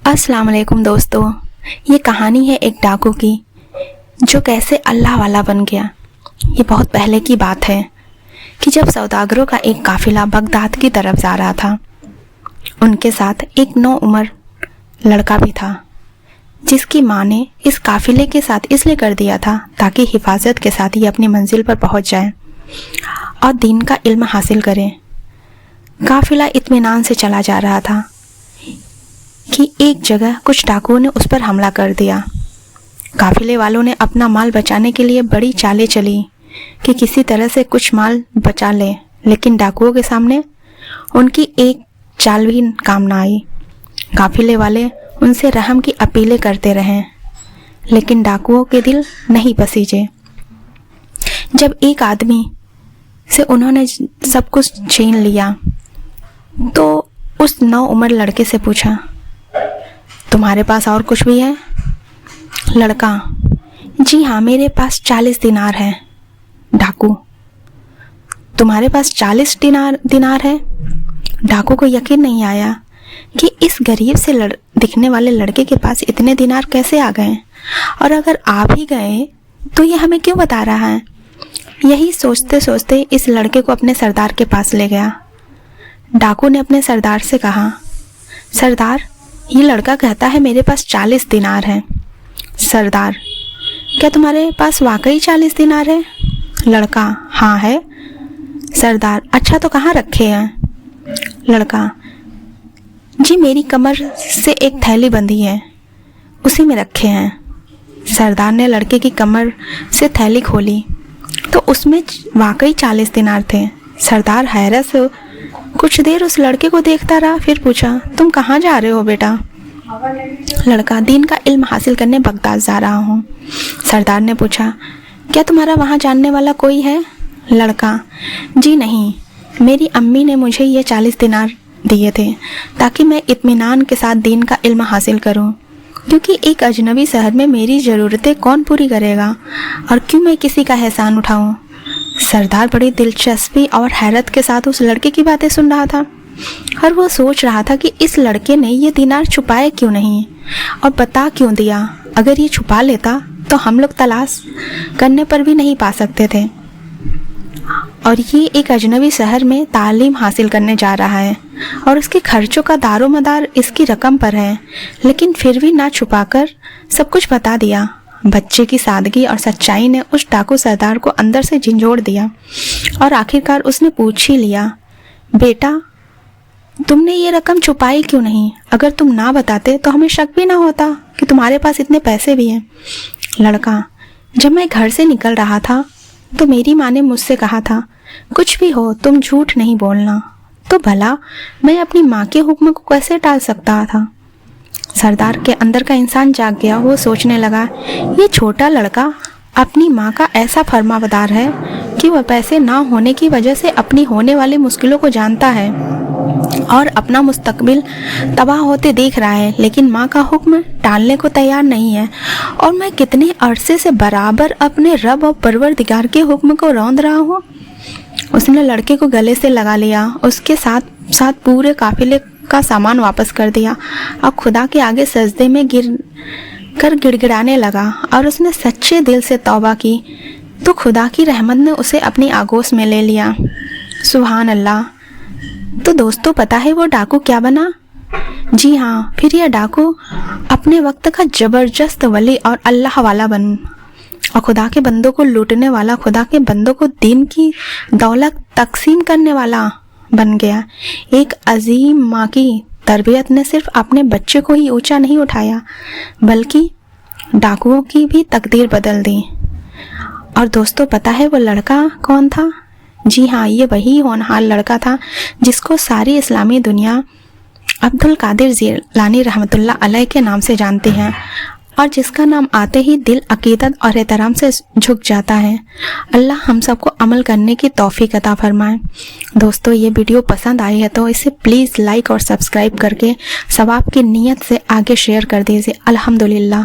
अस्सलाम वालेकुम दोस्तों, ये कहानी है एक डाकू की जो कैसे अल्लाह वाला बन गया। ये बहुत पहले की बात है कि जब सौदागरों का एक काफिला बगदाद की तरफ जा रहा था। उनके साथ एक नौउम्र लड़का भी था जिसकी माँ ने इस काफिले के साथ इसलिए कर दिया था ताकि हिफाजत के साथ ये अपनी मंजिल पर पहुंच जाए और दीन का इल्म हासिल करें। काफिला इत्मीनान से चला जा रहा था कि एक जगह कुछ डाकुओं ने उस पर हमला कर दिया। काफिले वालों ने अपना माल बचाने के लिए बड़ी चालें चली कि किसी तरह से कुछ माल बचा ले, लेकिन डाकुओं के सामने उनकी एक चाल भी काम ना आई। काफिले वाले उनसे रहम की अपीलें करते रहे, लेकिन डाकुओं के दिल नहीं पसीजे। जब एक आदमी से उन्होंने सब कुछ छीन लिया तो उस नौउम्र लड़के से पूछा, तुम्हारे पास और कुछ भी है? लड़का, जी हाँ, मेरे पास 40 दिनार है। डाकू, तुम्हारे पास 40 दिनार है? डाकू को यकीन नहीं आया कि इस गरीब से दिखने वाले लड़के के पास इतने दिनार कैसे आ गए, और अगर आ भी गए तो ये हमें क्यों बता रहा है। यही सोचते सोचते इस लड़के को अपने सरदार के पास ले गया। डाकू ने अपने सरदार से कहा, सरदार, ये लड़का कहता है मेरे पास 40 दिनार है। सरदार, क्या तुम्हारे पास वाकई 40 दिनार है? लड़का, हाँ है। सरदार, अच्छा तो कहाँ रखे हैं? लड़का, जी मेरी कमर से एक थैली बंधी है, उसी में रखे हैं। सरदार ने लड़के की कमर से थैली खोली तो उसमें वाकई 40 दिनार थे। सरदार हैरत से कुछ देर उस लड़के को देखता रहा, फिर पूछा, तुम कहाँ जा रहे हो बेटा? लड़का, दीन का इल्म हासिल करने बगदाद जा रहा हूँ। सरदार ने पूछा, क्या तुम्हारा वहाँ जानने वाला कोई है? लड़का, जी नहीं, मेरी अम्मी ने मुझे ये 40 दिनार दिए थे ताकि मैं इत्मीनान के साथ दीन का इल्म हासिल करूँ, क्योंकि एक अजनबी शहर में मेरी ज़रूरतें कौन पूरी करेगा और क्यों मैं किसी का एहसान उठाऊँ। सरदार बड़ी दिलचस्पी और हैरत के साथ उस लड़के की बातें सुन रहा था और वो सोच रहा था कि इस लड़के ने ये दिनार छुपाए क्यों नहीं और बता क्यों दिया। अगर ये छुपा लेता तो हम लोग तलाश करने पर भी नहीं पा सकते थे, और ये एक अजनबी शहर में तालीम हासिल करने जा रहा है और उसके खर्चों का दारोमदार इसकी रकम पर है, लेकिन फिर भी ना छुपाकर सब कुछ बता दिया। बच्चे की सादगी और सच्चाई ने उस डाकू सरदार को अंदर से झंझोड़ दिया और आखिरकार उसने पूछ ही लिया, बेटा, तुमने ये रकम छुपाई क्यों नहीं? अगर तुम ना बताते तो हमें शक भी ना होता कि तुम्हारे पास इतने पैसे भी हैं। लड़का, जब मैं घर से निकल रहा था तो मेरी माँ ने मुझसे कहा था, कुछ भी हो तुम झूठ नहीं बोलना। तो भला मैं अपनी माँ के हुक्म को कैसे टाल सकता था? सरदार के अंदर का इंसान जाग गया। वो सोचने लगा, ये छोटा लड़का अपनी माँ का ऐसा फरमाबरदार है कि वह पैसे ना होने की वजह से अपनी होने वाली मुश्किलों को जानता है और अपना मुस्तकबिल तबाह होते देख रहा है, लेकिन माँ का हुक्म टालने को तैयार नहीं है। और मैं कितने अरसे से बराबर अपने रब और परवरदिगार के हुक्म को रौंद रहा हूँ। उसने लड़के को गले से लगा लिया, उसके साथ साथ पूरे काफिले का सामान वापस कर दिया और खुदा के आगे सजदे में गिड़गिड़ाने लगा और उसने सच्चे दिल से तौबा की तो खुदा की रहमत ने उसे अपनी आगोश में ले लिया। सुभान अल्लाह। तो दोस्तों, पता है वो डाकू क्या बना? जी हाँ, फिर यह डाकू अपने वक्त का जबरदस्त वली और अल्लाह वाला बन और खुदा के बंदों को लूटने वाला, खुदा के बंदों को दीन की दौलत तकसीम करने वाला बन गया। एक अजीम माँ की तरबियत ने सिर्फ अपने बच्चे को ही ऊंचा नहीं उठाया बल्कि डाकुओं की भी तकदीर बदल दी। और दोस्तों, पता है वो लड़का कौन था? जी हाँ, ये वही होनहार लड़का था जिसको सारी इस्लामी दुनिया अब्दुल कादिर जिलानी रहमतुल्लाह अलैह के नाम से जानती है और जिसका नाम आते ही दिल अकीदत और एहतराम से झुक जाता है। अल्लाह हम सबको अमल करने की तौफीक अता फरमाए। दोस्तों, ये वीडियो पसंद आई है तो इसे प्लीज़ लाइक और सब्सक्राइब करके सवाब की नीयत से आगे शेयर कर दीजिए। अल्हम्दुलिल्लाह।